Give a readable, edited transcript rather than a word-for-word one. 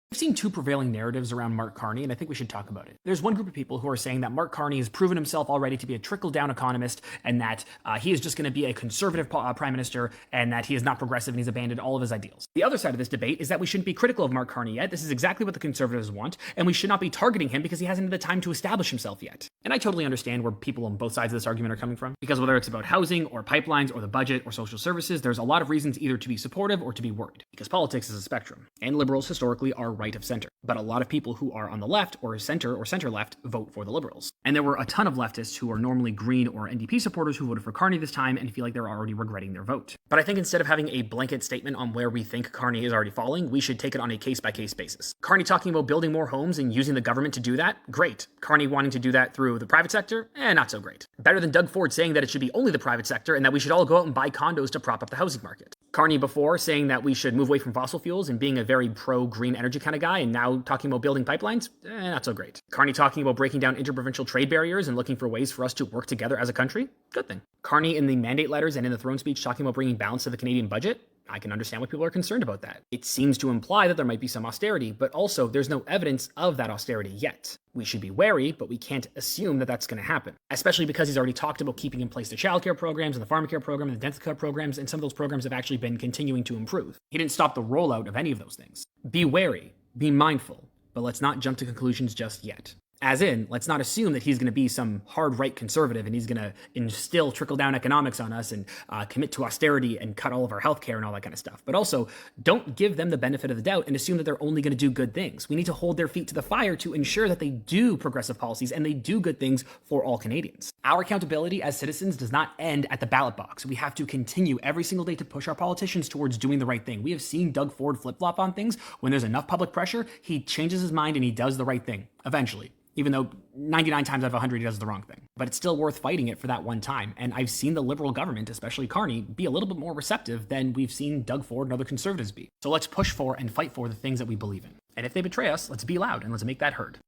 I've seen two prevailing narratives around Mark Carney, and I think we should talk about it. There's one group of people who are saying that Mark Carney has proven himself already to be a trickle-down economist, and that he is just going to be a conservative prime minister, and that he is not progressive and he's abandoned all of his ideals. The other side of this debate is that we shouldn't be critical of Mark Carney yet. This is exactly what the conservatives want, and we should not be targeting him because he hasn't had the time to establish himself yet. And I totally understand where people on both sides of this argument are coming from, because whether it's about housing or pipelines or the budget or social services, there's a lot of reasons either to be supportive or to be worried, because politics is a spectrum, and liberals historically are right of center. But a lot of people who are on the left or center left vote for the Liberals. And there were a ton of leftists who are normally Green or NDP supporters who voted for Carney this time and feel like they're already regretting their vote. But I think instead of having a blanket statement on where we think Carney is already falling, we should take it on a case-by-case basis. Carney talking about building more homes and using the government to do that? Great. Carney wanting to do that through the private sector? Not so great. Better than Doug Ford saying that it should be only the private sector and that we should all go out and buy condos to prop up the housing market. Carney before saying that we should move away from fossil fuels and being a very pro-green energy kind of guy, and now talking about building pipelines? Not so great. Carney talking about breaking down interprovincial trade barriers and looking for ways for us to work together as a country? Good thing. Carney in the mandate letters and in the throne speech talking about bringing balance to the Canadian budget? I can understand why people are concerned about that. It seems to imply that there might be some austerity, but also there's no evidence of that austerity yet. We should be wary, but we can't assume that that's going to happen, especially because he's already talked about keeping in place the childcare programs and the pharmacare program and the dental care programs, and some of those programs have actually been continuing to improve. He didn't stop the rollout of any of those things. Be wary, be mindful, but let's not jump to conclusions just yet. As in, let's not assume that he's going to be some hard right conservative and he's going to instill trickle-down economics on us and commit to austerity and cut all of our healthcare and all that kind of stuff. But also, don't give them the benefit of the doubt and assume that they're only going to do good things. We need to hold their feet to the fire to ensure that they do progressive policies and they do good things for all Canadians. Our accountability as citizens does not end at the ballot box. We have to continue every single day to push our politicians towards doing the right thing. We have seen Doug Ford flip-flop on things. When there's enough public pressure, he changes his mind and he does the right thing, eventually. Even though 99 times out of 100 he does the wrong thing. But it's still worth fighting it for that one time. And I've seen the Liberal government, especially Carney, be a little bit more receptive than we've seen Doug Ford and other conservatives be. So let's push for and fight for the things that we believe in. And if they betray us, let's be loud and let's make that heard.